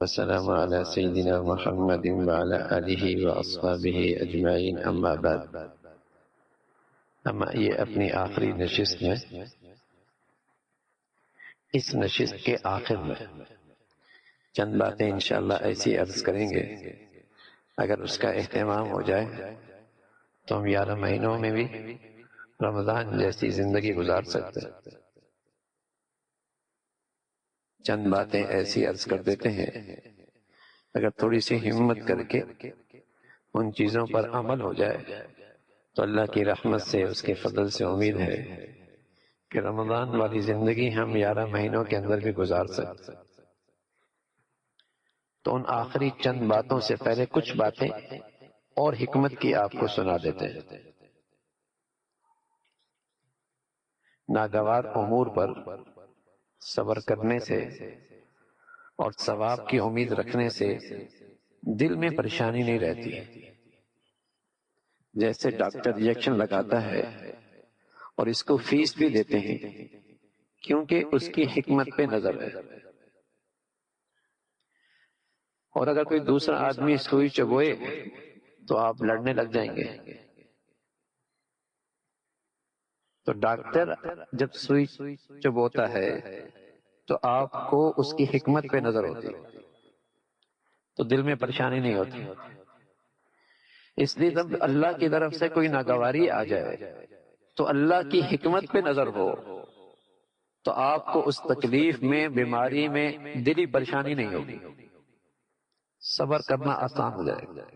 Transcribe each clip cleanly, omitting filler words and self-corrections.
والسلام على سيدنا محمد وعلى آلہ وأصحابہ اجمعین، اما بعد۔ ہم یہ اپنی آخری نشست میں، اس نشست کے آخر میں چند باتیں انشاءاللہ ایسی عرض کریں گے، اگر اس کا اہتمام ہو جائے تو ہم 11 مہینوں میں بھی رمضان جیسی زندگی گزار سکتے ہیں۔ چند باتیں ایسی عرض کر دیتے ہیں، اگر تھوڑی سی ہمت کر کے ان چیزوں پر عمل ہو جائے تو اللہ کی رحمت سے، اس کے فضل سے امید ہے کہ رمضان والی زندگی ہم 11 مہینوں کے اندر بھی گزار سکتے۔ تو ان آخری چند باتوں سے پہلے کچھ باتیں اور حکمت کی آپ کو سنا دیتے ہیں۔ ناگوار امور پر صبر کرنے سے اور ثواب کی امید رکھنے سے دل میں پریشانی نہیں رہتی۔ جیسے ڈاکٹر انجیکشن لگاتا ہے اور اس کو فیس بھی دیتے ہیں کیونکہ اس کی حکمت پہ نظر ہے، اور اگر کوئی دوسرا آدمی سوئی چبوئے تو آپ لڑنے لگ جائیں گے۔ تو ڈاکٹر جب سوئی چبوتا ہے تو آپ کو اس کی حکمت پہ نظر ہوتی، تو دل میں پریشانی نہیں ہوتی۔ اس لیے جب اللہ کی طرف سے کوئی ناگواری آ جائے تو اللہ کی حکمت پہ نظر ہو تو آپ کو اس تکلیف میں، بیماری میں دلی پریشانی نہیں ہوگی، صبر کرنا آسان ہو جائے گا۔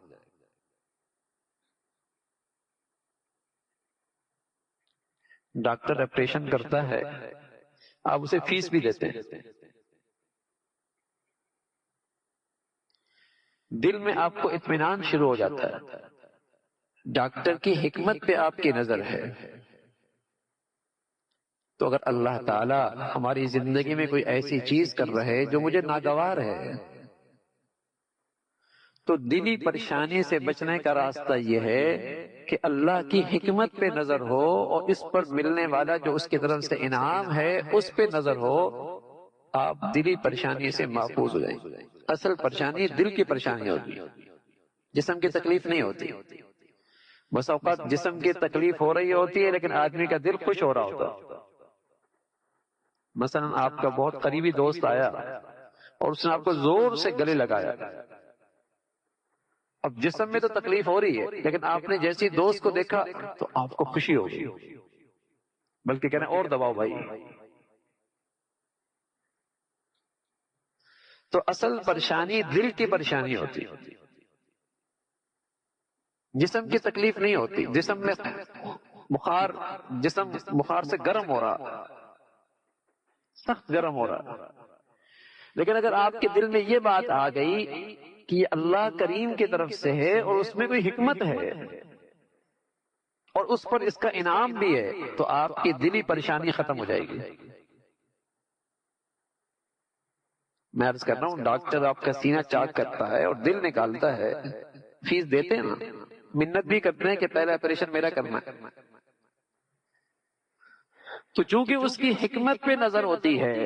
ڈاکٹر آپریشن کرتا ہے، آپ اسے فیس بھی دیتے ہیں، دل میں آپ کو اطمینان شروع ہو جاتا ہے، ڈاکٹر کی حکمت پہ آپ کی نظر ہے۔ تو اگر اللہ تعالی ہماری زندگی میں کوئی ایسی چیز کر رہے جو مجھے ناگوار ہے، تو دلی پریشانی سے بچنے کا راستہ یہ ہے کہ اللہ کی حکمت پہ نظر ہو اور اس پر ملنے والا جو اس کی طرف سے انعام ہے اس پہ نظر ہو، آپ دلی پریشانی سے محفوظ ہو جائیں۔ اصل پریشانی دل کی پریشانی ہوتی ہے، جسم کی تکلیف نہیں ہوتی۔ بس اوقات جسم کی تکلیف ہو رہی ہوتی ہے لیکن آدمی کا دل خوش ہو رہا ہوتا۔ مثلا آپ کا بہت قریبی دوست آیا اور اس نے آپ کو زور سے گلے لگایا، اب جسم میں تو تکلیف ہو رہی ہے لیکن آپ نے جیسی دوست کو دیکھا تو آپ کو خوشی ہو گئی، بلکہ کہنا اور دباؤ بھائی۔ تو اصل پریشانی دل کی پریشانی ہوتی، جسم کی تکلیف نہیں ہوتی۔ جسم میں بخار، جسم بخار سے گرم ہو رہا، سخت گرم ہو رہا، لیکن اگر آپ کے دل میں یہ بات آ گئی کہ یہ اللہ کریم کی طرف سے ہے اور اس میں کوئی حکمت ہے اور اس پر اس کا انعام بھی ہے، تو آپ کی دلی پریشانی ختم ہو جائے گی۔ میں عرض کر رہا ہوں، ڈاکٹر آپ کا سینہ چاک کرتا ہے اور دل نکالتا ہے، فیس دیتے ہیں نا، منت بھی کرتے ہیں کہ پہلا آپریشن میرا کرنا، تو چونکہ اس کی حکمت پہ نظر ہوتی ہے،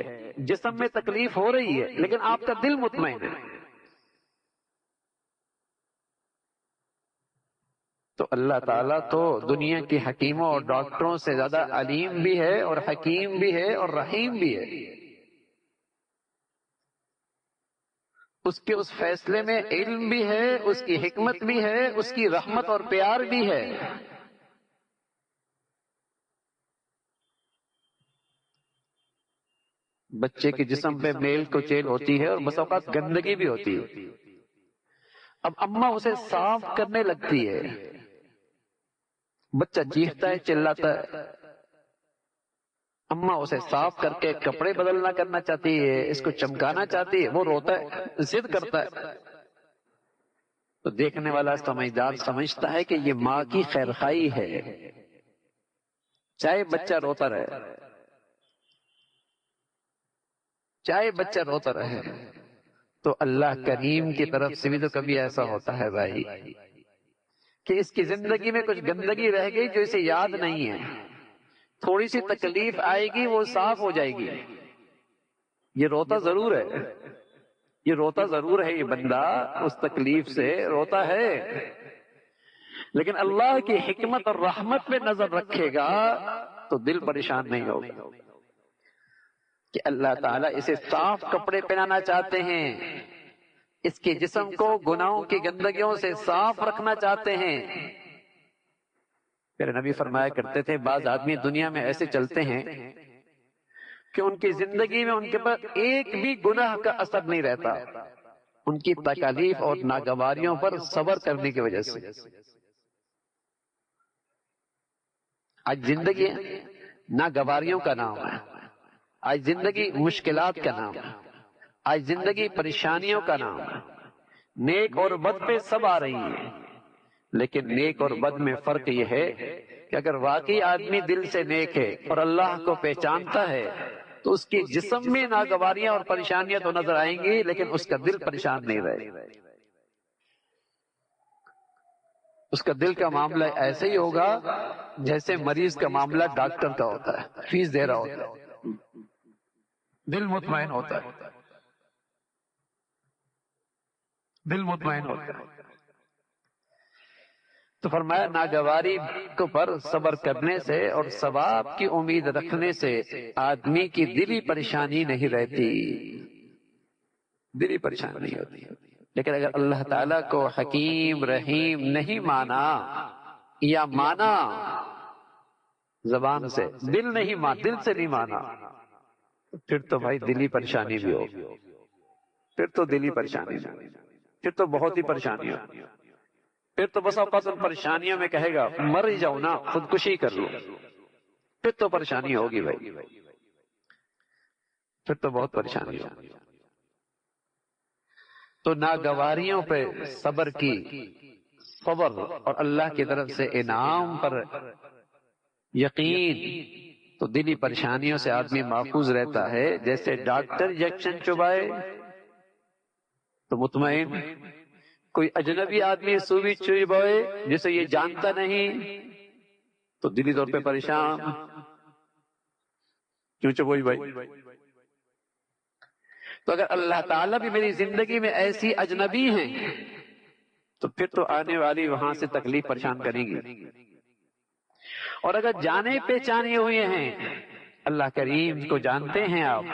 جسم میں تکلیف ہو رہی ہے لیکن آپ کا دل مطمئن ہے، تو اللہ تعالیٰ تو دنیا کے حکیموں اور ڈاکٹروں سے زیادہ علیم بھی ہے اور حکیم بھی ہے اور رحیم بھی ہے۔ اس کے اس فیصلے میں علم بھی ہے، اس کی حکمت بھی ہے، اس کی رحمت اور پیار بھی ہے۔ بچے کے جسم پہ میل کچیل ہوتی ہے اور بس اوقات گندگی بھی ہوتی ہے، اب اماں اسے صاف کرنے لگتی ہے، بچہ چیختا ہے، چلاتا ہے، اماں اسے صاف کر کے کپڑے بدلنا کرنا چاہتی ہے، اس کو چمکانا چاہتی ہے، وہ روتا ہے، ضد کرتا ہے، تو دیکھنے والا سمجھدار سمجھتا ہے کہ یہ ماں کی خیرخواہی ہے، چاہے بچہ روتا رہے، چاہے بچہ روتا رہے۔ تو اللہ کریم کی طرف سے بھی تو کبھی ایسا ہوتا ہے بھائی کہ اس کی زندگی میں کچھ گندگی رہ گئی جو اسے یاد نہیں ہے، تھوڑی سی تکلیف آئے گی وہ صاف ہو جائے گی، یہ روتا ضرور ہے یہ روتا ضرور ہے، یہ بندہ اس تکلیف سے روتا ہے، لیکن اللہ کی حکمت اور رحمت پہ نظر رکھے گا تو دل پریشان نہیں ہوگا کہ اللہ تعالیٰ اسے صاف کپڑے پہنانا چاہتے ہیں، اس کے جسم کو گناہوں کی گندگیوں سے صاف رکھنا چاہتے ہیں۔ پھر نبی فرمایا کرتے تھے بعض آدمی دنیا میں ایسے چلتے ہیں کہ ان کی زندگی میں ان کے پاس ایک بھی گناہ کا اثر نہیں رہتا، ان کی تکالیف اور ناگواریوں پر صبر کرنے کی وجہ سے۔ آج زندگی ناگواریوں کا نام ہے، آج زندگی مشکلات کا نام ہے، آج زندگی پریشانیوں کا نام ہے۔ نیک اور بد پہ سب آ رہی ہے، لیکن نیک اور بد میں فرق یہ ہے کہ اگر واقعی آدمی دل سے نیک ہے اور اللہ کو پہچانتا ہے تو اس کے جسم میں ناگواریاں اور پریشانیاں تو نظر آئیں گی، لیکن اس کا دل پریشان نہیں رہے گا۔ اس کا دل کا معاملہ ایسے ہی ہوگا جیسے مریض کا معاملہ ڈاکٹر کا ہوتا ہے، فیس دے رہا ہوتا ہے، دل مطمئن ہوتا ہے، دل مطمئن ہوتا ہے۔ تو فرمایا ناگواری کو پر صبر کرنے سے اور ثواب کی امید رکھنے سے آدمی کی دلی پریشانی نہیں رہتی، دلی پریشانی نہیں ہوتی۔ لیکن اگر اللہ تعالیٰ کو حکیم رحیم نہیں مانا یا مانا زبان سے، دل نہیں دل سے نہیں مانا، پھر تو بھائی دلی پریشانی بھی ہو، پھر تو دلی پریشانی بھی، پھر تو بہت ہی پریشانی ہو، پھر تو بس اوقات ان پریشانیوں میں کہے گا مر ہی جاؤ نا، خودکشی کر لو، پھر تو پریشانی ہوگی بھائی، پھر تو بہت پریشانی ہوگی۔ تو ناگواریوں پہ صبر کی، صبر اور اللہ کی طرف سے انعام پر یقین، تو دلی پریشانیوں سے آدمی محفوظ رہتا ہے۔ جیسے ڈاکٹر انجیکشن چبائے تو مطمئن، کوئی اجنبی آدمی سوئی چبائے جسے یہ جانتا نہیں تو دلی طور پہ پریشان، کیوں چبوئی بھائی؟ تو اگر اللہ تعالیٰ بھی میری زندگی میں ایسی اجنبی ہیں تو پھر تو آنے والی وہاں سے تکلیف پریشان کریں گی، اور اگر جانے پہچانے ہوئے ہیں، اللہ کریم کو جانتے ہیں آپ،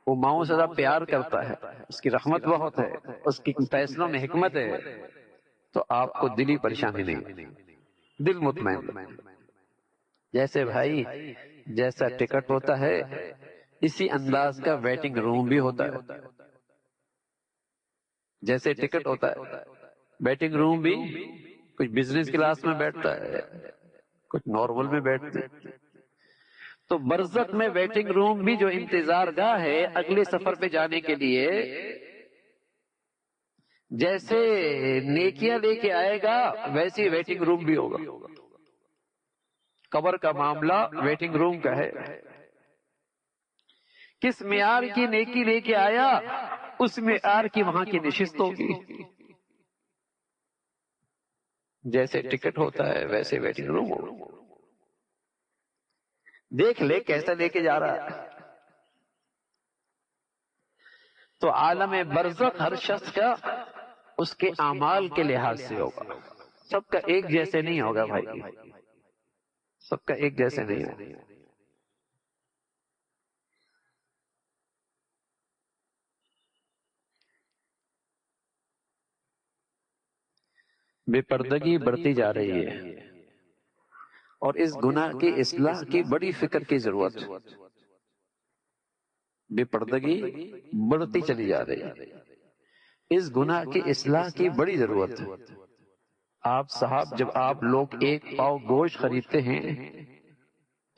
وہ ماؤں سے زیادہ پیار کرتا ہے، اس کی رحمت بہت ہے، اس کی فیصلوں میں حکمت ہے، تو آپ کو دلی پریشانی نہیں، دل مطمئن۔ جیسے بھائی جیسا ٹکٹ ہوتا ہے اسی انداز کا ویٹنگ روم بھی ہوتا ہے، جیسے ٹکٹ ہوتا ہے ویٹنگ روم بھی، کچھ بزنس کلاس میں بیٹھتا ہے، کچھ نارمل میں بیٹھتے ہیں۔ تو برزخ میں ویٹنگ روم بھی جو انتظار گاہ ہے اگلے سفر پہ جانے کے لیے، جیسے نیکیاں لے کے آئے گا ویسی ویٹنگ روم بھی ہوگا۔ قبر کا معاملہ ویٹنگ روم کا ہے، کس معیار کی نیکی لے کے آیا اس معیار کی وہاں کی نشست ہوگی۔ جیسے ٹکٹ ہوتا ہے ویسے ویٹنگ روم ہوگا، دیکھ لے کیسا لے کے جا رہا ہے۔ تو عالم برزخ ہر شخص کا اس کے اعمال کے لحاظ سے ہوگا، سب کا ایک جیسے نہیں ہوگا بھائی، سب کا ایک جیسے نہیں ہوگا۔ بے پردگی بڑھتی جا رہی ہے اور اس گناہ کی اصلاح کی بڑی فکر کی ضرورت ہے۔ بے پردگی بڑھتی چلی جا رہی ہے، اس گناہ کی اصلاح کی بڑی ضرورت ہے۔ آپ صاحب جب آپ لوگ ایک پاؤ گوشت خریدتے ہیں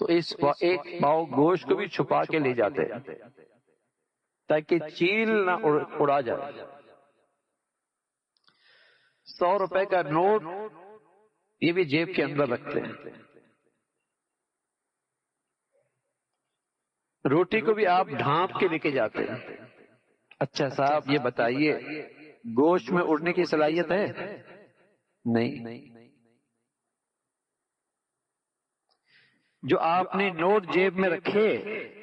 تو اس ایک پاؤ گوشت کو بھی چھپا کے لے جاتے ہیں تاکہ چیل نہ اڑا جائے۔ 100 روپے کا نوٹ یہ بھی جیب کے اندر رکھتے ہیں۔ روٹی کو بھی آپ ڈھانپ کے لے کے جاتے ہیں۔ اچھا صاحب یہ بتائیے گوشت میں اڑنے کی صلاحیت ہے؟ نہیں۔ جو آپ نے نوٹ جیب میں رکھے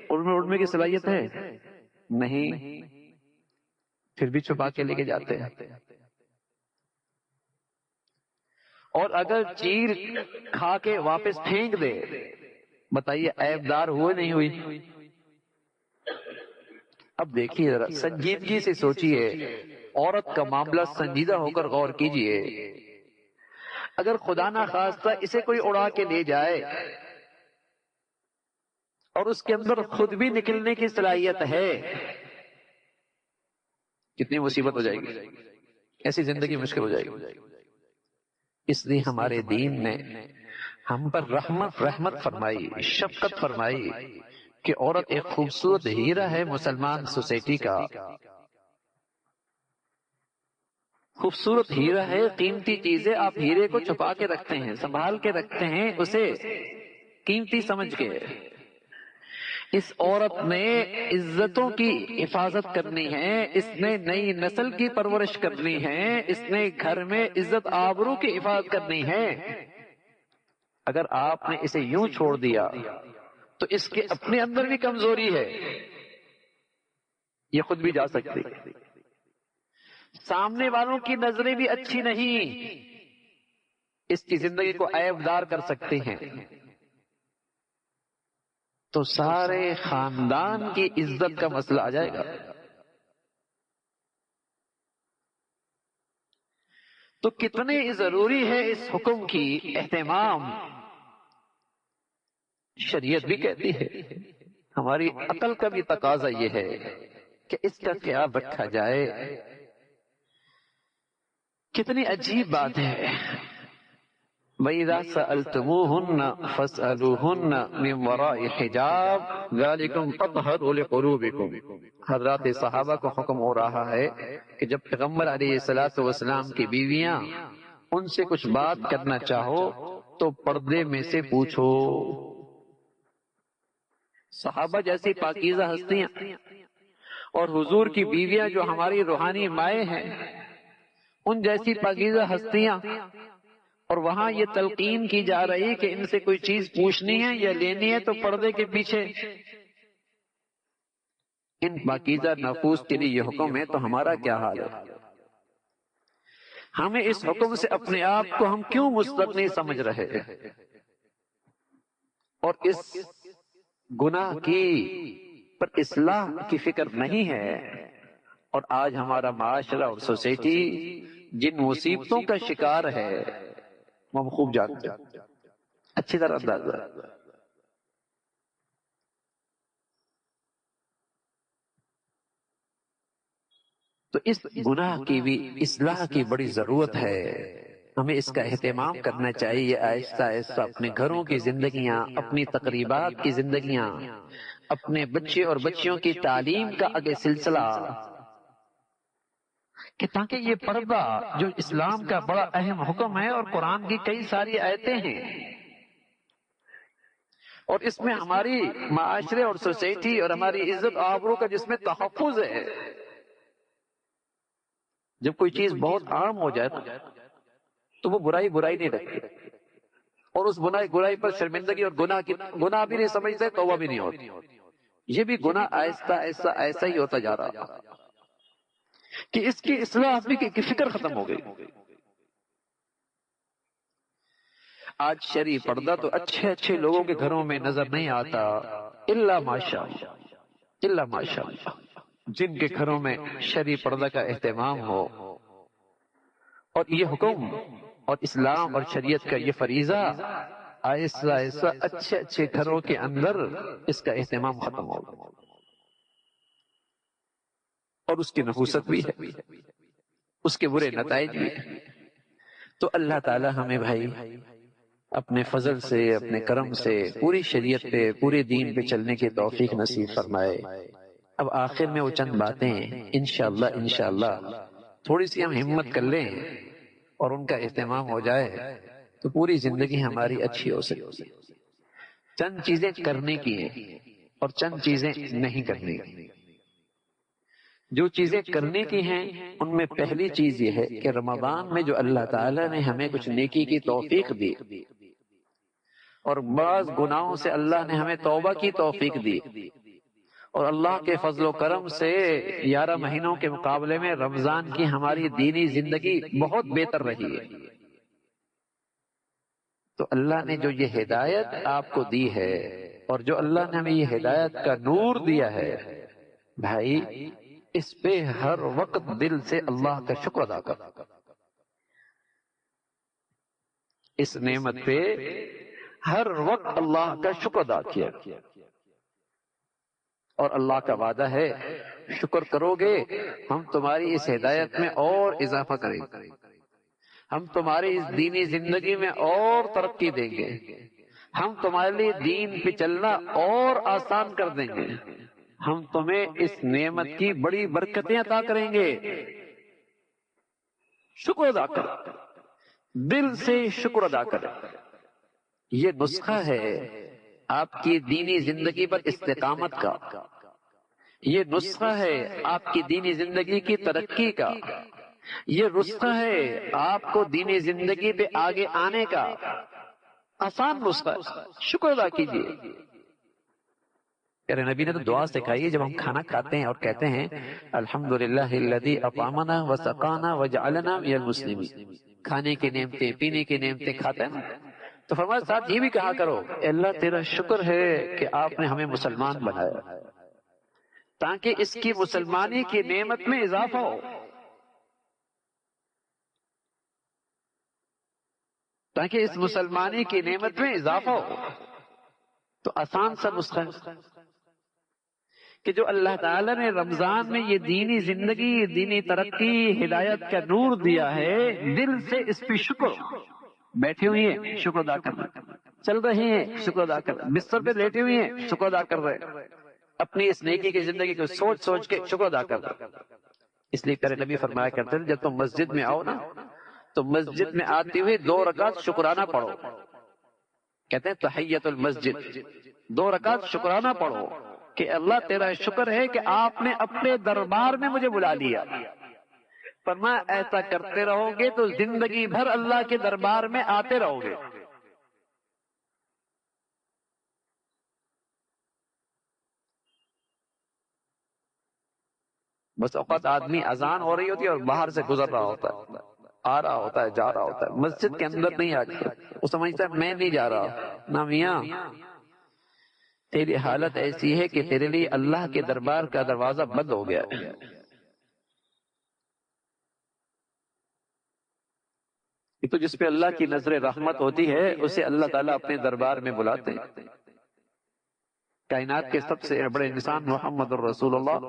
ان میں اڑنے کی صلاحیت ہے؟ نہیں۔ پھر بھی چھپا کے لے کے جاتے ہیں. اور اگر چیر کھا کے واپس پھینک دے، بتائیے عیب دار ہوئے نہیں ہوئی؟ اب دیکھیے ذرا سنجیدگی سے سوچئے، عورت کا معاملہ سنجیدہ ہو کر غور کیجئے. اگر خدا نہ خواستہ اسے کوئی اڑا کے لے جائے اور اس کے اندر خود بھی نکلنے کی صلاحیت ہے، کتنی مصیبت ہو جائے گی، ایسی زندگی مشکل ہو جائے گی. اس لیے ہمارے دین نے ہم پر رحمت فرمائی، شفقت فرمائی کہ عورت ایک خوبصورت ہیرا ہے مسلمان سوسائٹی کا، خوبصورت ہیرا ہے، قیمتی چیزیں آپ ہیرے کو چھپا کے رکھتے ہیں، سنبھال کے رکھتے ہیں، اسے قیمتی سمجھ کے. اس عورت نے عزتوں کی حفاظت کرنی ہے، اس نے نئی نسل کی پرورش کرنی ہے، اس نے گھر میں عزت آبرو کی حفاظت کرنی ہے. اگر آپ نے اسے یوں چھوڑ دیا تو اس کے اپنے اندر بھی کمزوری ہے، یہ خود بھی جا سکتی، سامنے والوں کی نظریں بھی اچھی نہیں، اس کی زندگی کو عیب دار کر سکتے ہیں، تو سارے خاندان کی عزت کا مسئلہ آ جائے گا. تو کتنے ضروری ہے اس حکم کی اہتمام. شریعت بھی کہتی ہے، ہماری عقل کا بھی تقاضا یہ ہے کہ اس کا خیال رکھا جائے. کتنی عجیب بات ہے. وَإِذَا سَأَلْتُمُوهُنَّ فَاسْأَلُوهُنَّ مِنْ وَرَاءِ حِجَابٍ ذَلِكُمْ أَطْهَرُ لِقُلُوبِكُمْ. حضرات صحابہ کو حکم ہو رہا ہے کہ جب پیغمبر علیہ السلام کی بیویاں ان سے کچھ بات کرنا چاہو تو پردے میں سے پوچھو. صحابہ جیسی پاکیزہ ہستیاں اور حضور کی بیویاں جو ہماری روحانی مائیں ہیں، ان جیسی پاکیزہ ہستیاں، اور وہاں یہ تلقین کی جا رہی کہ ان سے کوئی چیز پوچھنی ہے یا لینی ہے تو پردے کے پیچھے. ان پاکیزہ نفوس کے لیے یہ حکم ہے تو ہمارا کیا حال ہے؟ ہمیں اس حکم سے اپنے آپ کو ہم کیوں مستغنی سمجھ رہے ہیں، اور اس گناہ کی پر اصلاح کی فکر نہیں ہے. اور آج ہمارا معاشرہ اور سوسائٹی جن مصیبتوں کا شکار ہے وہ ہم خوب جانتے ہیں، اچھی طرح اندازہ. تو اس گناہ کی بھی اصلاح کی بڑی ضرورت ہے. ہمیں اس کا اہتمام کرنا چاہیے. آہستہ آہستہ اپنے گھروں کی زندگیاں، اپنی تقریبات کی زندگیاں، اپنے بچے اور بچیوں کی تعلیم کا آگے سلسلہ، کہ تاکہ یہ پردہ جو اسلام کا بڑا اہم حکم ہے اور قرآن کی کئی ساری آیتیں ہیں، اور اس میں ہماری معاشرے اور سوسائٹی اور ہماری عزت آبرو کا جس میں تحفظ ہے. جب کوئی چیز بہت عام ہو جائے تو وہ برائی نہیں رکھتی، اور اس برائی پر شرمندگی اور گناہ بھی نہیں سمجھتے، توبہ بھی نہیں ہوتی. یہ بھی گناہ آہستہ آہستہ ایسا ہی ہوتا جا رہا کہ اس کی اصلاح آدمی کی فکر ختم ہو گئی. آج شرعی پردہ تو اچھے لوگوں کے گھروں میں نظر نہیں آتا، الا ماشاءاللہ جن کے گھروں میں شرعی پردہ کا اہتمام ہو، اور یہ حکم اور اسلام اور شریعت کا یہ فریضہ آہستہ آہستہ اچھے گھروں کے اندر اس کا اہتمام ختم ہوگا. اور اس کی نحوست بھی ہے، اس کے برے نتائج بھی ہیں. تو اللہ تعالی ہمیں بھائی اپنے فضل سے، اپنے کرم سے پوری شریعت پہ، پورے دین پہ چلنے کی توفیق نصیب فرمائے. اب آخر میں وہ چند باتیں انشاءاللہ تھوڑی سی ہم ہمت کر لیں اور ان کا اہتمام ہو جائے تو پوری زندگی ہماری اچھی ہو سکتی. چند چیزیں کرنے کی ہیں اور چند چیزیں نہیں کرنے کی. جو چیزیں کرنے کی ہیں ان میں پہلی چیز یہ ہے کہ رمضان میں جو اللہ تعالیٰ نے ہمیں کچھ نیکی کی توفیق دی، اور بعض گناہوں سے اللہ نے ہمیں توبہ کی توفیق دی، اور اللہ کے فضل و کرم سے 11 مہینوں کے مقابلے میں رمضان کی ہماری دینی زندگی بہت بہتر رہی ہے۔ تو اللہ نے جو یہ ہدایت آپ کو دی ہے اور جو اللہ نے ہمیں یہ ہدایت کا نور دیا ہے، بھائی اس پہ ہر وقت دل سے اللہ کا شکر ادا کر، اس نعمت پہ ہر وقت اللہ کا شکر ادا کیا۔ اور اللہ کا وعدہ ہے شکر کرو گے ہم تمہاری اس ہدایت میں اور اضافہ کریں گے، ہم تمہاری اس دینی زندگی میں اور ترقی دیں گے، ہم تمہارے لیے دین پہ چلنا اور آسان کر دیں گے، ہم تمہیں اس نعمت کی بڑی برکتیں عطا کریں گے۔ شکر ادا کر، دل سے شکر ادا کر۔ یہ نسخہ ہے آپ کی دینی زندگی پر استقامت کا، یہ نسخہ ہے آپ کی دینی زندگی کی ترقی کا، یہ نسخہ ہے آپ کو دینی زندگی پہ آگے آنے کا، آسان نسخہ ہے۔ شکر ادا کیجیے۔ پیارے نبی نے تو دعا سکھائی ہے جب ہم کھانا کھاتے ہیں اور کہتے ہیں الحمدللہ الذی اطعمنا وسقانا وجعلنا من المسلمین، کھانے کی نعمتیں پینے کی نعمتیں کھاتے ہیں تو فرمایا ساتھ یہ بھی کہا کرو اللہ تیرا شکر ہے کہ آپ نے ہمیں مسلمان بنایا، تاکہ اس کی مسلمانی کی نعمت میں اضافہ ہو، تاکہ اس مسلمانی کی نعمت میں اضافہ ہو۔ تو آسان سا نسخہ ہے کہ جو اللہ تعالیٰ نے رمضان میں یہ دینی زندگی، دینی ترقی، ہدایت کا نور دیا ہے، دل سے اس پہ شکر۔ بیٹھے ہوئے ہیں شکر ادا کر رہے، چل رہے ہیں شکر ادا کر رہے، بستر پہ لیٹے ہوئے ہیں شکر ادا کر رہے، اپنی اس نیکی کی زندگی کو سوچ سوچ کے شکر ادا کر رہے۔ اس لیے پیارے نبی فرمایا کرتے ہیں جب تم مسجد میں آؤ نا تو مسجد میں آتے ہوئے 2 رکعت شکرانہ پڑھو، کہتے ہیں تحیت المسجد، 2 رکعت شکرانہ پڑھو کہ اللہ تیرا شکر ہے کہ آپ نے اپنے دربار میں مجھے بلا لیا۔ فرمایا ایسا کرتے رہو گے تو زندگی بھر اللہ کے دربار میں آتے رہو گے۔ بس اوقات آدمی اذان ہو رہی ہوتی ہے اور باہر سے گزر رہا ہوتا ہے، آ رہا ہوتا ہے جا رہا ہوتا ہے، مسجد کے اندر نہیں آ گیا، وہ سمجھتا ہے میں نہیں جا رہا۔ نہ میاں، تیری حالت ایسی ہے کہ تیرے لیے اللہ کے دربار کا دروازہ بند ہو گیا ہے۔ تو جس پہ اللہ کی نظر رحمت ہوتی ہے اسے اللہ تعالیٰ اپنے دربار میں بلاتے ہیں۔ کائنات کے سب سے بڑے انسان محمد الرسول اللہ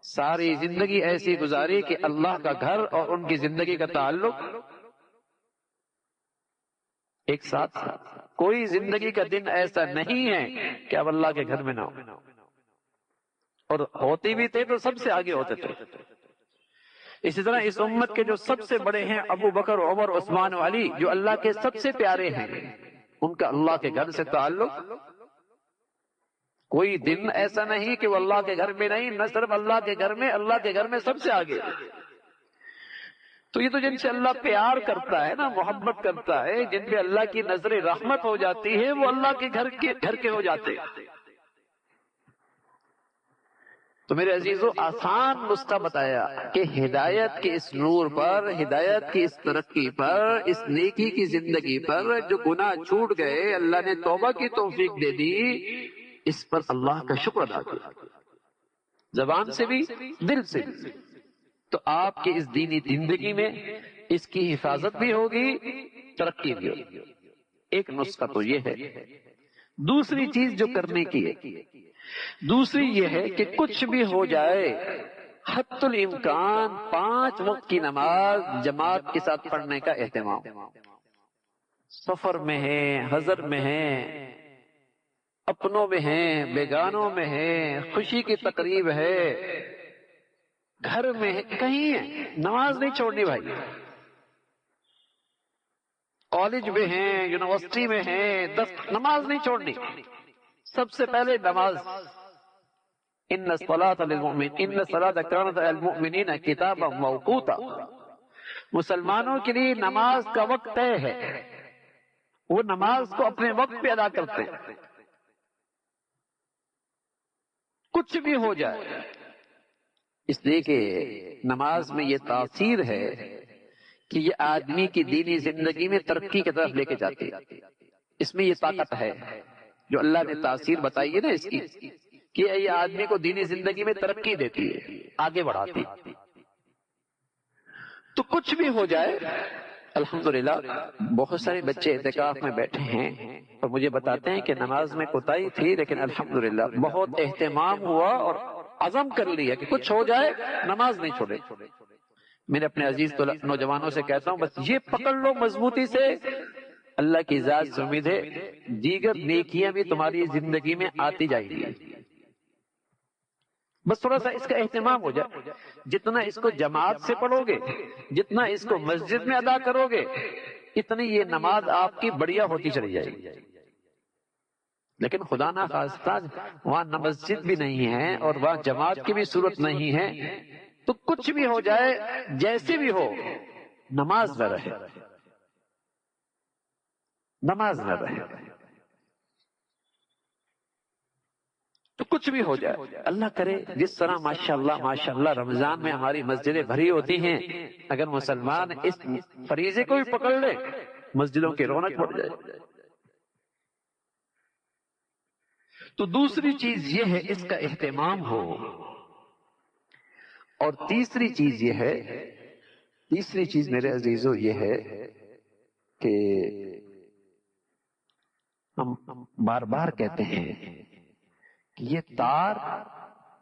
ساری زندگی ایسی گزاری کہ اللہ کا گھر اور ان کی زندگی کا تعلق ایک ساتھ، کوئی زندگی کا دن ایسا نہیں ہے کہ اب اللہ کے گھر میں نہ ہو، اور ہوتے بھی تھے تو سب سے آگے ہوتے تھے۔ اسی طرح اس امت کے جو سب سے بڑے ہیں ابو بکر، عمر، عثمان و علی، جو اللہ کے سب سے پیارے ہیں، ان کا اللہ کے گھر سے تعلق، کوئی دن ایسا نہیں کہ وہ اللہ کے گھر میں نہیں، نہ صرف اللہ کے گھر میں، اللہ کے گھر میں سب سے آگے۔ تو یہ تو جن سے اللہ پیار کرتا ہے نا، محبت کرتا ہے، جن پہ اللہ کی نظر رحمت ہو جاتی ہے، وہ اللہ کے گھر کے ہو جاتے ہیں۔ تو میرے عزیزو آسان نسخہ بتایا کہ ہدایت کے اس نور پر، ہدایت کی اس ترقی پر، اس نیکی کی زندگی پر جو گناہ چھوٹ گئے اللہ نے توبہ کی توفیق دے دی، اس پر اللہ کا شکر ادا کیا، زبان سے بھی دل سے بھی۔ تو آپ کی اس دینی زندگی میں اس کی حفاظت بھی ہوگی، ترقی بھی ہوگی۔ ایک نسخہ تو یہ ہے۔ دوسری چیز جو کرنے کی ہے، دوسری یہ ہے کہ کچھ بھی ہو جائے حت الامکان 5 وقت کی نماز جماعت کے ساتھ پڑھنے کا اہتمام۔ سفر میں ہیں، حضر میں ہیں، اپنوں میں ہیں، بیگانوں میں ہیں، خوشی کی تقریب ہے، گھر میں ہے، کہیں ہے، نماز نہیں چھوڑنی بھائی۔ کالج میں ہیں، یونیورسٹی میں ہیں، نماز نہیں چھوڑنی۔ سب سے پہلے نماز، ان الصلاۃ کانت علی المؤمنین کتابا موقوتا، مسلمانوں کے لیے نماز کا وقت طے ہے، وہ نماز کو اپنے وقت پہ ادا کرتے ہیں۔ کچھ بھی ہو جائے، اس لیے کہ نماز میں یہ تاثیر ہے کہ یہ آدمی کی دینی زندگی میں ترقی کی طرف لے کے جاتی ہے۔ اس میں یہ طاقت ہے جو اللہ نے تاثیر بتائی ہے نا اس کی، کہ یہ آدمی کو دینی زندگی میں ترقی دیتی ہے، آگے بڑھاتی ہے۔ تو کچھ بھی ہو جائے، الحمدللہ بہت سارے بچے اعتکاف میں بیٹھے ہیں اور مجھے بتاتے ہیں کہ نماز میں کوتاہی تھی لیکن الحمدللہ بہت اہتمام ہوا اور عزم کر لیا کہ کچھ ہو جائے نماز نہیں چھوڑے۔ میں اپنے عزیز نوجوانوں سے کہتا ہوں بس یہ پکڑ لو مضبوطی سے، اللہ کی ذات سے امید ہے دیگر نیکیاں بھی تمہاری زندگی میں آتی جائیں گی، بس تھوڑا سا اس کا اہتمام ہو جائے۔ جتنا اس کو جماعت سے پڑھو گے، جتنا اس کو مسجد میں ادا کرو گے، اتنی یہ نماز آپ کی بڑھیا ہوتی چلی جائے گی۔ لیکن خدا نہ خواستہ وہاں نہ مسجد بھی نہیں ہے اور وہاں جماعت کی بھی صورت نہیں ہے، تو کچھ بھی ہو جائے، جیسے بھی ہو، نماز نہ رہے، نماز نہ رہے، تو کچھ بھی ہو جائے۔ اللہ کرے جس طرح ماشاءاللہ رمضان میں ہماری مسجدیں بھری ہوتی ہیں، اگر مسلمان اس فریضے کو بھی پکڑ لے، مسجدوں کی رونق بڑھ جائے۔ تو دوسری چیز یہ ہے اس کا اہتمام ہو، اور تیسری چیز یہ ہے، تیسری چیز میرے عزیزو یہ ہے کہ ہم بار بار کہتے ہیں کہ یہ تار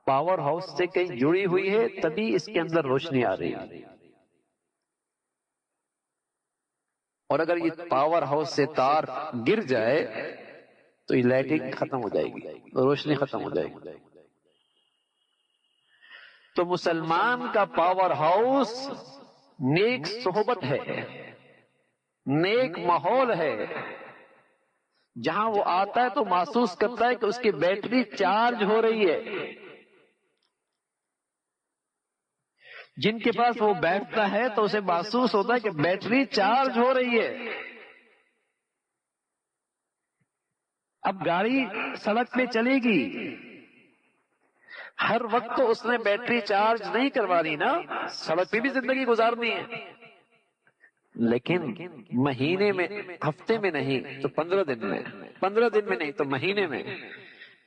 پاور ہاؤس سے کہیں جڑی ہوئی ہے تبھی اس کے اندر روشنی آ رہی ہے، اور اگر یہ پاور ہاؤس سے تار گر جائے تو یہ لائٹنگ ختم ہو جائے گی، روشنی ختم ہو جائے گی۔ تو مسلمان کا پاور ہاؤس نیک صحبت ہے، نیک ماحول ہے، جہاں وہ آتا ہے تو محسوس کرتا ہے کہ اس کی بیٹری چارج ہو رہی ہے۔ جن کے پاس وہ بیٹھتا ہے تو اسے محسوس ہوتا ہے کہ بیٹری چارج ہو رہی ہے۔ اب گاڑی سڑک پہ چلے گی، ہر وقت تو اس نے بیٹری چارج نہیں کروانی نا، سڑک پہ بھی زندگی گزارنی ہے، لیکن مہینے میں، ہفتے میں نہیں تو 15 دن میں، 15 دن میں نہیں تو مہینے میں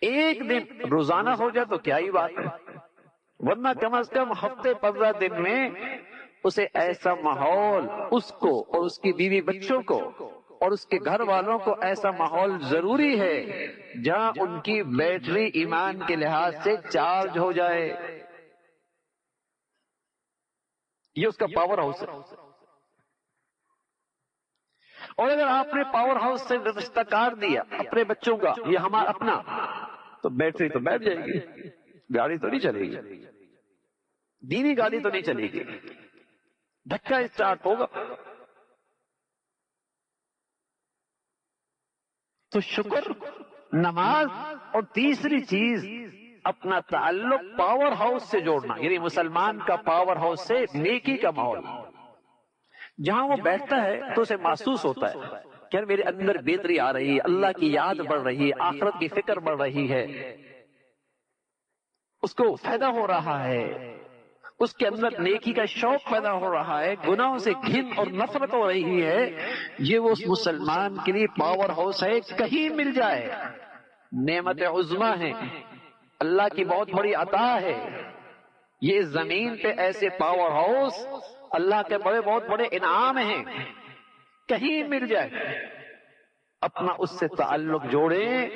ایک دن روزانہ ہو جائے تو کیا ہی بات ہے، ورنہ کم از کم ہفتے 15 دن میں اسے ایسا ماحول، اس کو اور اس کی بیوی بچوں کو اور اس کے گھر والوں کو ایسا ماحول ضروری ہے جہاں ان کی بیٹری ایمان کے لحاظ سے چارج ہو جائے۔ یہ اس کا پاور ہاؤس ہے۔ اور اگر آپ نے پاور ہاؤس سے رشتہ کاٹ دیا اپنے بچوں کا، یہ ہمارا اپنا، تو بیٹری تو بیٹھ جائے گی، گاڑی تو نہیں چلے گی، دینی گاڑی تو نہیں چلے گی، دھکا اسٹارٹ ہوگا۔ تو شکر، نماز، اور تیسری چیز اپنا تعلق پاور ہاؤس سے جوڑنا، یعنی مسلمان کا پاور ہاؤس سے نیکی کا ماحول، جہاں وہ بیٹھتا ہے تو اسے محسوس ہوتا ہے کہ میرے اندر بہتری آ رہی ہے، اللہ کی یاد بڑھ رہی ہے، آخرت کی فکر بڑھ رہی ہے، اس کو فائدہ ہو رہا ہے، اس کے اندر نیکی کا شوق پیدا ہو رہا ہے، گناہوں سے گھن اور نفرت ہو رہی ہے۔ یہ وہ اس مسلمان کے لیے پاور ہاؤس ہے، کہیں مل جائے نعمت عظمی ہے، اللہ کی بہت بڑی عطا ہے۔ یہ زمین پہ ایسے پاور ہاؤس اللہ کے بڑے بہت بڑے انعام ہیں، کہیں مل جائے اپنا اس سے تعلق جوڑیں،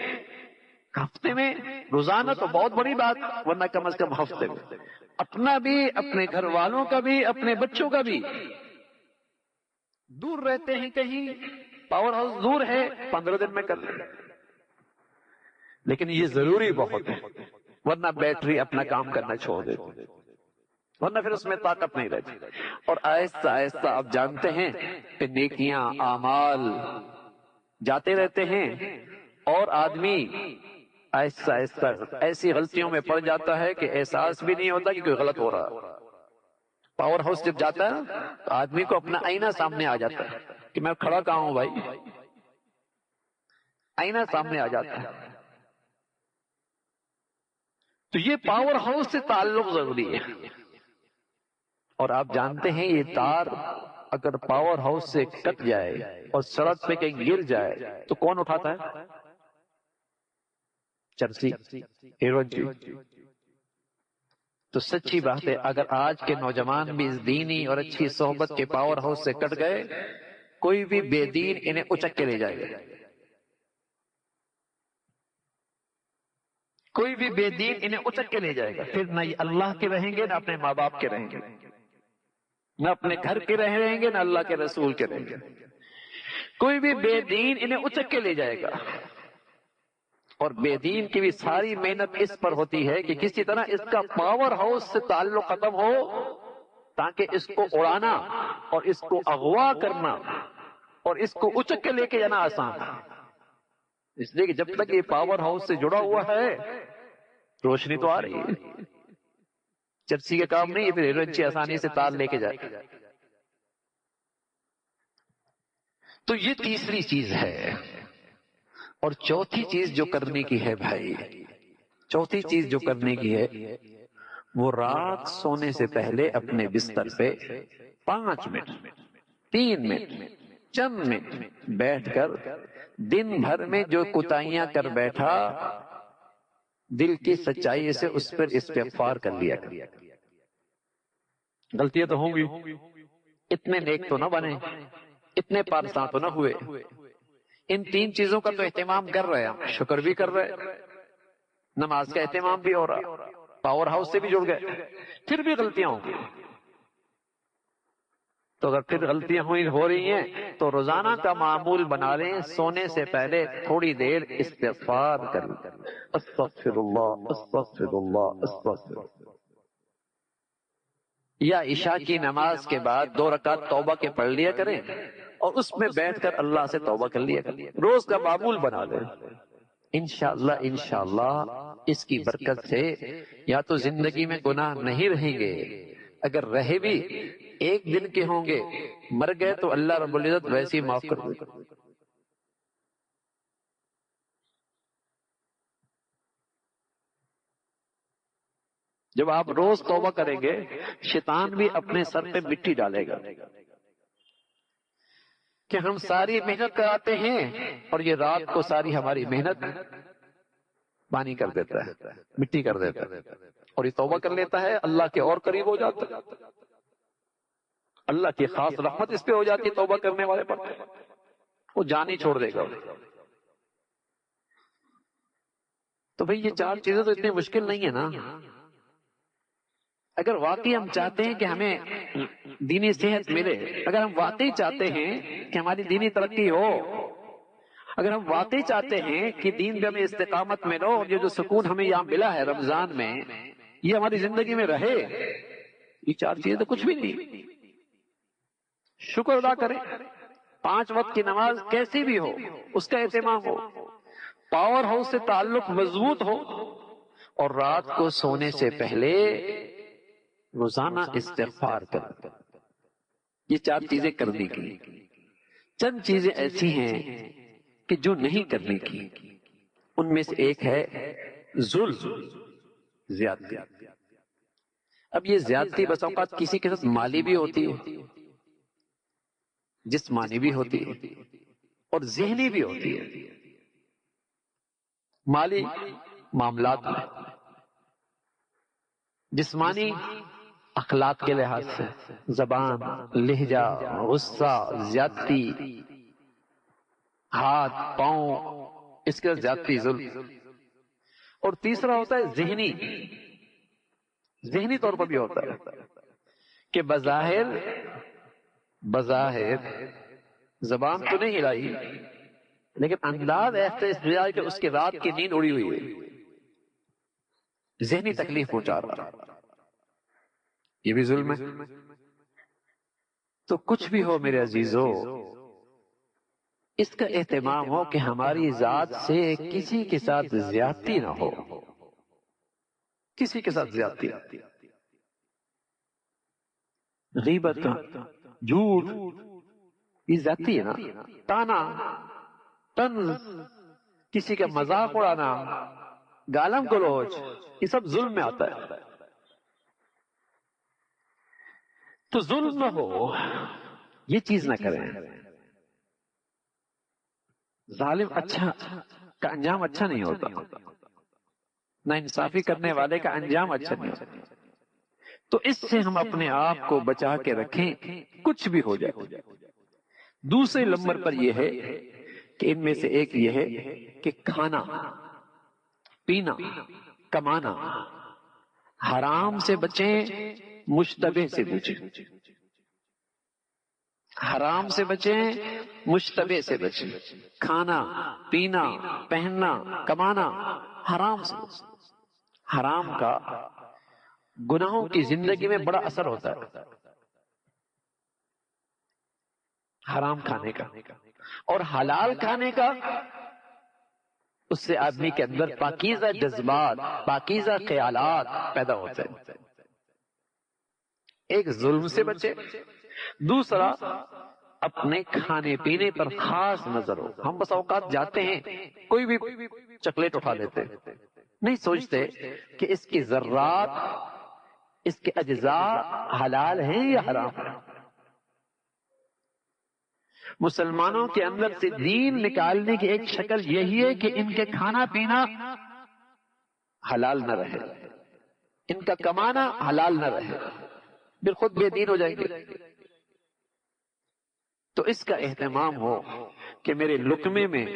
ہفتے میں، روزانہ تو بہت بڑی بات، ورنہ کم از کم ہفتے میں، اپنا بھی، اپنے گھر والوں کا بھی، اپنے بچوں کا بھی۔ دور رہتے ہیں کہیں، پاور ہاؤس دور ہے، 15 دن میں کر لیں، لیکن یہ ضروری بہت ہے، ورنہ بیٹری اپنا کام کرنا چھوڑ دیتی، ورنہ پھر اس میں طاقت نہیں رہتی۔ اور آہستہ آہستہ آپ جانتے ہیں کہ نیکیاں، اعمال جاتے رہتے ہیں، اور آدمی آہستہ آہستہ ایسی غلطیوں میں پڑ جاتا ہے کہ احساس بھی نہیں ہوتا کہ کوئی غلط ہو رہا۔ پاور ہاؤس جب جاتا ہے تو آدمی کو اپنا آئینہ سامنے آ جاتا ہے کہ میں کھڑا کہاں ہوں بھائی، آئینہ سامنے آ جاتا ہے۔ تو یہ پاور ہاؤس سے تعلق ضروری ہے. اور آپ جانتے ہیں یہ تار اگر پاور ہاؤس سے کٹ جائے اور سڑک پہ کہیں گر جائے تو کون اٹھاتا ہے؟ چرسی، ہیروجی. تو سچی بات ہے اگر آج کے نوجوان بھی اس دینی اور اچھی صحبت کے پاور ہاؤس سے کٹ گئے، کوئی بھی بے دین انہیں اچک کے لے جائے گا. کوئی بھی بے دین انہیں اچک کے لے جائے گا. پھر نہ یہ اللہ کے رہیں گے نہ اپنے ماں باپ کے رہیں گے، نہ اپنے گھر کے رہیں گے نہ اللہ کے رسول کے رہیں گے. کوئی بھی بے دین انہیں اچک کے لے جائے گا. اور بے دین کی بھی ساری محنت اس پر ہوتی ہے کہ کسی طرح اس کا پاور ہاؤس سے تعلق ختم ہو، تاکہ اس کو اڑانا اور اس کو اغوا کرنا اور اس کو اچک کے لے کے جانا آسان ہے. اس لیے کہ جب تک یہ پاور ہاؤس سے جڑا ہوا ہے روشنی تو آ رہی ہے. چرسی کا کام نہیں ہے پھر ہیروئن آسانی سے تار لے کے جائے. تو یہ تیسری چیز ہے. اور چوتھی چیز جو کرنے کی ہے بھائی، چوتھی چیز جو کرنے کی ہے وہ رات سونے سے پہلے اپنے بستر پہ 5 منٹ 3 منٹ چند منٹ بیٹھ کر دن بھر میں جو کوتاہیاں کر بیٹھا دل کی سچائی سے اس پر استغفار کر لیا. غلطیاں تو ہوں گی، اتنے نیک تو نہ بنے، اتنے پارساں تو نہ ہوئے. ان 3 چیزوں کا تو اہتمام کر رہے ہیں، شکر بھی کر رہے، نماز کا اہتمام بھی ہو رہا، پاور ہاؤس سے بھی جڑ گئے، پھر بھی غلطیاں ہوں گی. تو اگر پھر غلطیاں ہو رہی ہیں تو روزانہ کا معمول بنا لیں، سونے سے پہلے تھوڑی دیر استغفار کریں. استغفر اللہ استغفر اللہ استغفر اللہ. یا عشاء کی نماز کے بعد 2 رکعت توبہ کے پڑھ لیا کریں اور اس میں بیٹھ کر اللہ سے توبہ کر لیا کریں. روز کا معمول بنا لیں. انشاءاللہ اس کی برکت سے یا تو زندگی میں گناہ نہیں رہیں گے، اگر رہے بھی 1 دن کے ہوں گے، مر گئے تو اللہ رب العزت ویسے ہی معاف کر دے. جب آپ روز توبہ کریں گے شیطان بھی اپنے سر پہ مٹی ڈالے گا کہ ہم ساری محنت کراتے ہیں اور یہ رات کو ساری ہماری محنت پانی کر دیتا ہے، مٹی کر دیتا ہے. اور یہ توبہ کر لیتا ہے اللہ کے اور قریب ہو جاتا ہے، اللہ کی خاص رحمت اس پہ ہو جاتی ہے توبہ کرنے والے پر، وہ جان ہی چھوڑ دے گا. تو بھئی یہ 4 چیزیں تو اتنی مشکل نہیں ہے نا. اگر واقعی ہم چاہتے ہیں کہ ہمیں دینی صحت ملے، اگر ہم واقعی چاہتے ہیں کہ ہماری دینی ترقی ہو، اگر ہم واقعی چاہتے ہیں کہ دین میں ہمیں استقامت میں رہو اور یہ جو سکون ہمیں یہاں ملا ہے رمضان میں یہ ہماری زندگی میں رہے، یہ 4 چیزیں تو کچھ بھی نہیں. شکر ادا کریں، 5 وقت کی نماز کیسی بھی ہو اس کا اہتمام ہو، پاور ہاؤس سے تعلق مضبوط ہو، اور رات کو سونے سے پہلے روزانہ استغفار کریں. یہ 4 چیزیں کرنے کی. چند چیزیں ایسی ہیں کہ جو نہیں کرنے کی، ان میں سے ایک ہے ظلم، زیادتی. اب یہ زیادتی بس اوقات کسی کے ساتھ مالی بھی ہوتی ہے، جسمانی بھی ہوتی ہے اور ذہنی بھی ہوتی ہے. مالی معاملات میں، جسمانی اخلاق کے لحاظ سے، زبان، لہجہ، غصہ، زیادتی، ہاتھ پاؤں، اس کے زیادتی ظلم. اور تیسرا ہوتا ہے ذہنی، ذہنی طور پر بھی ہوتا ہے کہ بظاہر زبان تو نہیں ہلائی لیکن انداز ایسے ہلا کہ اس کی رات کی نیند اڑی ہوئی ہے، ذہنی تکلیف پہنچا رہا، یہ بھی ظلم ہے. تو کچھ بھی ہو میرے عزیزو، اس کا اہتمام ہو کہ ہماری ذات سے کسی کے ساتھ زیادتی نہ ہو، کسی کے ساتھ زیادتی. غیبت، جھوٹ، یہ زیادتی ہے نا. تانا، طنز، کسی کا مذاق اڑانا، گالم گلوچ، یہ سب ظلم میں آتا ہے. تو ظلم نہ ہو، یہ چیز نہ کریں. ظالم اچھا کا انجام اچھا نہیں ہوتا، نہ انصافی کرنے والے کا انجام اچھا نہیں ہوتا. تو اس سے ہم اپنے آپ کو بچا کے رکھیں، کچھ بھی ہو جائے. دوسرے نمبر پر یہ ہے کہ ان میں سے ایک یہ ہے کہ کھانا پینا کمانا حرام سے بچیں، مشتبہ سے بچیں. حرام سے بچیں، مشتبہ سے بچیں. کھانا پینا پہننا کمانا حرام سے بچیں. حرام کا گناہوں کی زندگی میں بڑا اثر ہوتا ہے، حرام کھانے کا. اور حلال کھانے کا، اس سے آدمی کے اندر پاکیزہ جذبات، پاکیزہ خیالات پیدا ہوتے ہیں. ایک ظلم سے بچے، دوسرا اپنے کھانے پینے پر خاص نظر ہو. ہم بس اوقات جاتے ہیں، کوئی بھی چاکلیٹ اٹھا لیتے، نہیں سوچتے کہ اس کی ذرات، اس کے اجزاء حلال ہیں یا حرام ہیں. مسلمانوں کے اندر سے دین نکالنے کی ایک شکل یہی ہے کہ ان کے کھانا پینا حلال نہ رہے، ان کا کمانا حلال نہ رہے، پھر خود بے دین ہو جائیں گے. تو اس کا اہتمام ہو کہ میرے لقمے میں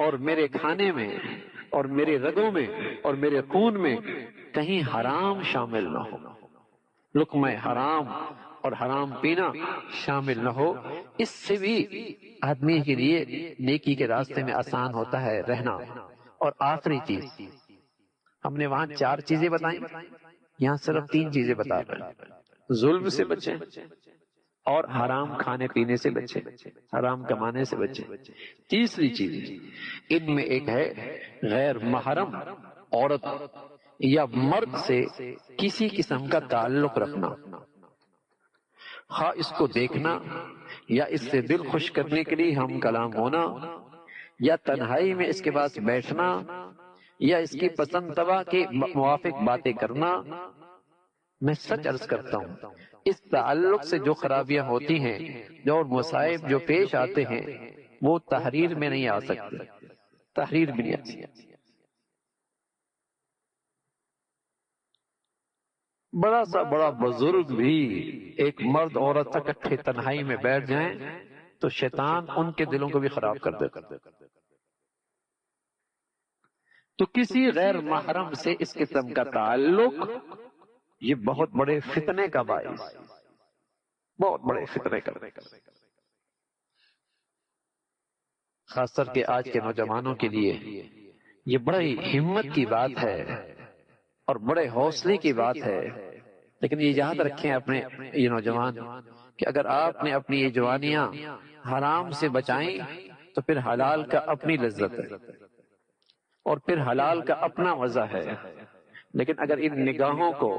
اور میرے کھانے میں اور میرے رگوں میں اور میرے خون میں کہیں حرام شامل نہ ہو. لقمہ حرام اور حرام پینا شامل نہ ہو. اس سے بھی آدمی کے لیے نیکی کے راستے میں آسان ہوتا ہے رہنا. اور آخری چیز، ہم نے وہاں 4 چیزیں بتائیں، یہاں صرف 3 چیزیں بتا رہے ہیں. ظلم سے بچیں اور حرام کھانے پینے سے بچیں، حرام کمانے سے بچیں. تیسری چیز ان میں ایک ہے غیر محرم عورت یا مرد سے کسی قسم کا تعلق رکھنا، خواہ اس کو دیکھنا یا اس سے دل خوش کرنے کے لیے ہم کلام ہونا، یا تنہائی میں اس کے پاس بیٹھنا، یا اس کی پسند طبع کے موافق باتیں کرنا. میں سچ عرض کرتا ہوں، اس تعلق سے جو خرابیاں ہوتی ہیں، جو مصائب جو پیش آتے ہیں، وہ تحریر میں نہیں آ سکتے، تحریر بھی نہیں آ سکتے. بڑا سا بڑا بزرگ بھی ایک مرد عورت اکٹھے تنہائی میں بیٹھ جائیں تو شیطان ان کے دلوں کو بھی خراب کر دیتا. تو کسی غیر محرم سے اس قسم کا تعلق یہ بہت بڑے فتنے کا باعث، بہت بڑے فتنے کا. خاص طور کے آج کے نوجوانوں کے لیے یہ بڑی ہمت کی بات ہے اور بڑے حوصلے کی بات ہے. لیکن یہ یاد رکھیں اپنے یہ نوجوان کہ اگر آپ نے اپنی یہ جوانیاں حرام سے بچائیں تو پھر حلال کا اپنی لذت ہے اور پھر حلال کا اپنا مزہ ہے. لیکن اگر ان نگاہوں کو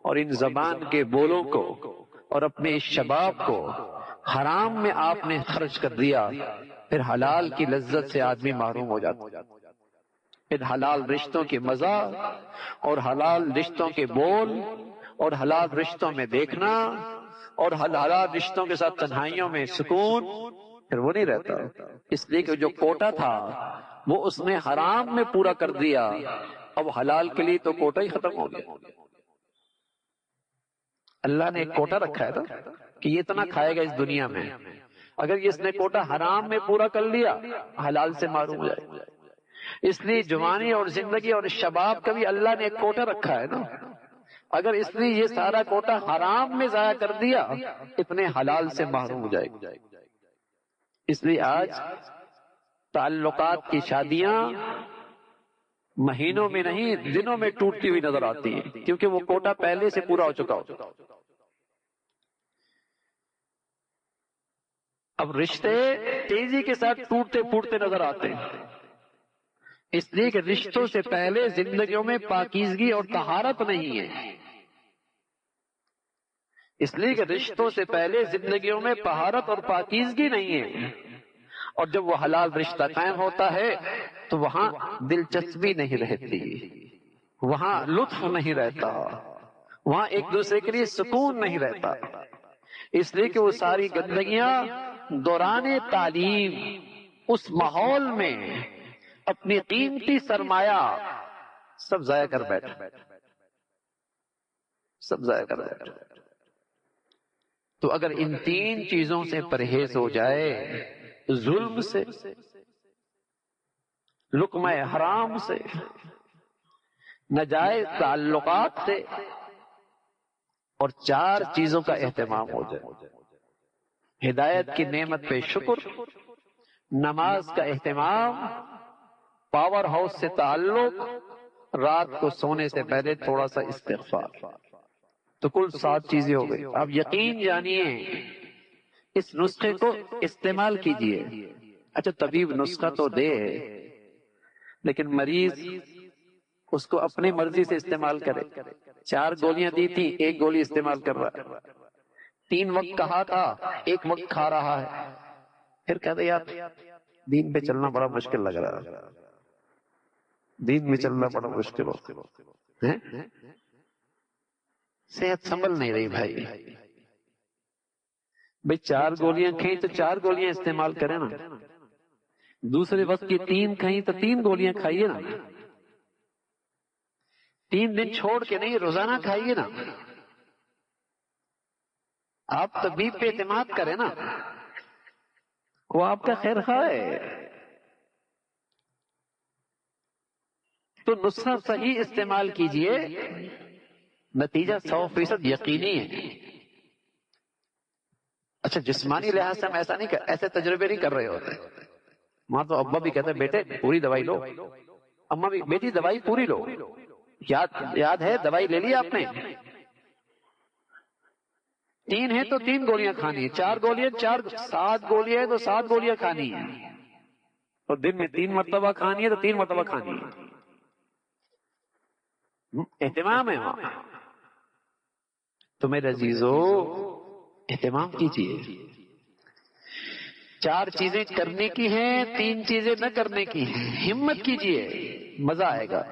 اور ان زبان کے بولوں کو اور اپنے اس شباب کو حرام میں آپ نے خرچ کر دیا، پھر حلال کی لذت سے آدمی محروم ہو جاتا. پھر حلال رشتوں کے مزہ اور حلال رشتوں کے بول اور حلال رشتوں میں دیکھنا اور حلال رشتوں کے ساتھ تنہائیوں میں سکون، پھر وہ نہیں رہتا. اس لیے کہ جو کوٹا تھا وہ اس نے حرام میں پورا کر دیا، اب حلال کے لیے تو کوٹا ہی ختم ہو گیا. اللہ نے ایک کوٹا رکھا ہے نا کہ یہ اتنا کھائے گا اس دنیا میں، اگر اس نے کوٹا حرام میں پورا کر لیا حلال سے معروم ہو جائے گا. اس لیے جوانی اور زندگی اور شباب کا بھی اللہ نے ایک کوٹا رکھا ہے نا. اگر اس نے یہ سارا کوٹا حرام میں ضائع کر دیا اتنے حلال سے محروم ہو جائے گا. اس لیے آج تعلقات کی شادیاں مہینوں میں نہیں دنوں میں ٹوٹتی ہوئی نظر آتی ہیں، کیونکہ وہ کوٹا پہلے سے پورا ہو چکا ہو. اب رشتے تیزی کے ساتھ ٹوٹتے پھوٹتے نظر آتے ہیں، اس لیے کہ رشتوں سے پہلے زندگیوں میں پاکیزگی اور طہارت نہیں ہے. اس لیے کہ رشتوں سے پہلے زندگیوں میں طہارت اور پاکیزگی نہیں ہے. اور جب وہ حلال رشتہ قائم ہوتا ہے تو وہاں دلچسپی نہیں رہتی، وہاں لطف نہیں رہتا، وہاں ایک دوسرے کے لیے سکون نہیں رہتا، اس لیے کہ وہ ساری گندگیاں دوران تعلیم اس ماحول میں اپنی قیمتی سرمایہ سب ضائع کر بیٹھے، سب ضائع کر بیٹھے۔ تو اگر ان تین چیزوں سے پرہیز ہو جائے، ظلم سے، لقمہ حرام سے، ناجائز تعلقات سے، اور چار چیزوں کا اہتمام ہو جائے، ہدایت کی نعمت پہ شکر، نماز کا اہتمام، پاور ہاؤس سے تعلق، رات کو سونے سے پہلے تھوڑا سا استغفار، تو کل 7 چیزیں ہو گئی۔ آپ یقین جانیے اس نسخے کو استعمال کیجئے۔ اچھا طبیب نسخہ تو دے، لیکن مریض اس کو اپنی مرضی سے استعمال کرے۔ 4 گولیاں دی تھی، 1 گولی استعمال کر رہا ہے، 3 وقت کہا تھا، 1 وقت کھا رہا ہے، پھر کہتے یار دین پہ چلنا بڑا مشکل لگ رہا ہے، دین میں چلنا بڑا مشکل ہو، صحت سنبھل نہیں رہی بھائی۔ 4 گولیاں کھائیں تو 4 گولیاں استعمال کریں نا، دوسرے وقت کی 3 کھائیں تو 3 گولیاں کھائیے نا، 3 دن چھوڑ کے نہیں، روزانہ کھائیے نا۔ آپ طبیب پہ اعتماد کریں نا، وہ آپ کا خیر خواہ ہے۔ تو نسخہ صحیح استعمال کیجئے، نتیجہ 100% یقینی ہے۔ اچھا جسمانی لحاظ سے ہم ایسا نہیں ایسے تجربے نہیں کر رہے ہوتے، وہاں تو ابا بھی کہتے ہیں بیٹے پوری دوائی لو، اماں بھی بیٹی دوائی پوری لو، یاد ہے دوائی لے لی آپ نے، 3 ہے تو 3 گولیاں کھانی ہے، 4 گولیاں 7 گولیاں ہے تو 7 گولیاں کھانی ہے، اور دن میں 3 مرتبہ کھانی ہے تو 3 مرتبہ کھانی ہے، اہتمام ہے وہاں۔ تو میرے عزیزو اہتمام کیجئے، 4 چیزیں کرنے کی ہیں، 3 چیزیں نہ کرنے کی ہیں، ہمت کیجئے، مزہ آئے گا۔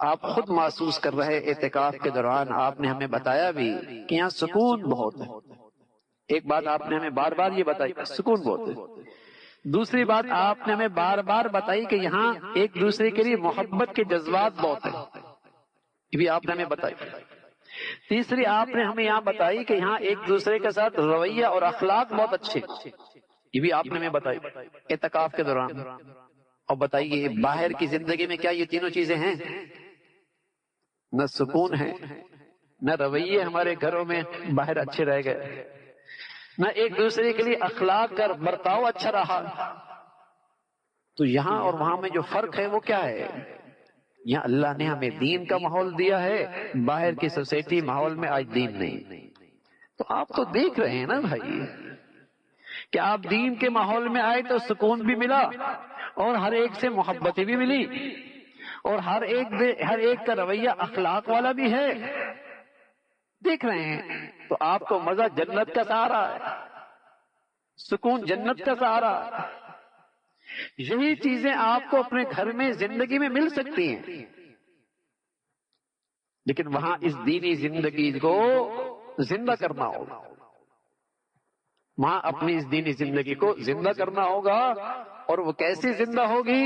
آپ خود محسوس کر رہے اعتکاف کے دوران، آپ نے ہمیں بتایا بھی کہ یہاں سکون بہت ہے، ایک بات آپ نے ہمیں بار بار یہ بتائی سکون بہت ہے، دوسری بات آپ نے ہمیں بار بار بتائی کہ یہاں ایک دوسرے کے لیے محبت کے جذبات بہت ہیں، یہ بھی آپ نے ہمیں بتائی، تیسری آپ نے ہمیں یہاں بتائی کہ یہاں ایک دوسرے کے ساتھ رویہ اور اخلاق بہت اچھے، یہ بھی آپ نے ہمیں بتائی اعتکاف کے دوران۔ اور بتائیے باہر کی زندگی میں کیا یہ تینوں چیزیں ہیں؟ نہ سکون ہے، نہ رویے ہمارے گھروں میں باہر اچھے رہ گئے، نہ ایک دوسرے کے لیے اخلاق کا برتاؤ اچھا رہا۔ تو یہاں اور وہاں میں جو فرق ہے وہ کیا ہے؟ یہاں اللہ نے ہمیں دین کا ماحول دیا ہے، باہر کی سوسائٹی ماحول میں آج دین نہیں۔ تو آپ تو دیکھ رہے ہیں نا بھائی کہ آپ دین کے ماحول میں آئے تو سکون بھی ملا، اور ہر ایک سے محبتیں بھی ملی، اور ہر ایک کا رویہ اخلاق والا بھی ہے، دیکھ رہے ہیں۔ تو آپ کو مزہ جنت کا سہارا ہے، سکون جنت کا سہارا ہے۔ یہی چیزیں آپ کو اپنے گھر میں زندگی میں مل سکتی ہیں، لیکن وہاں اس دینی زندگی کو زندہ کرنا ہوگا، وہاں اپنی اس دینی زندگی کو زندہ کرنا ہوگا۔ اور وہ کیسے زندہ ہوگی؟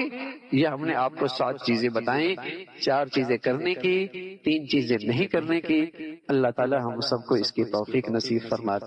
یہ ہم نے آپ کو 7 چیزیں بتائیں، 4 چیزیں کرنے کی، 3 چیزیں نہیں کرنے کی۔ اللہ تعالی ہم سب کو اس کی توفیق نصیب فرمائے۔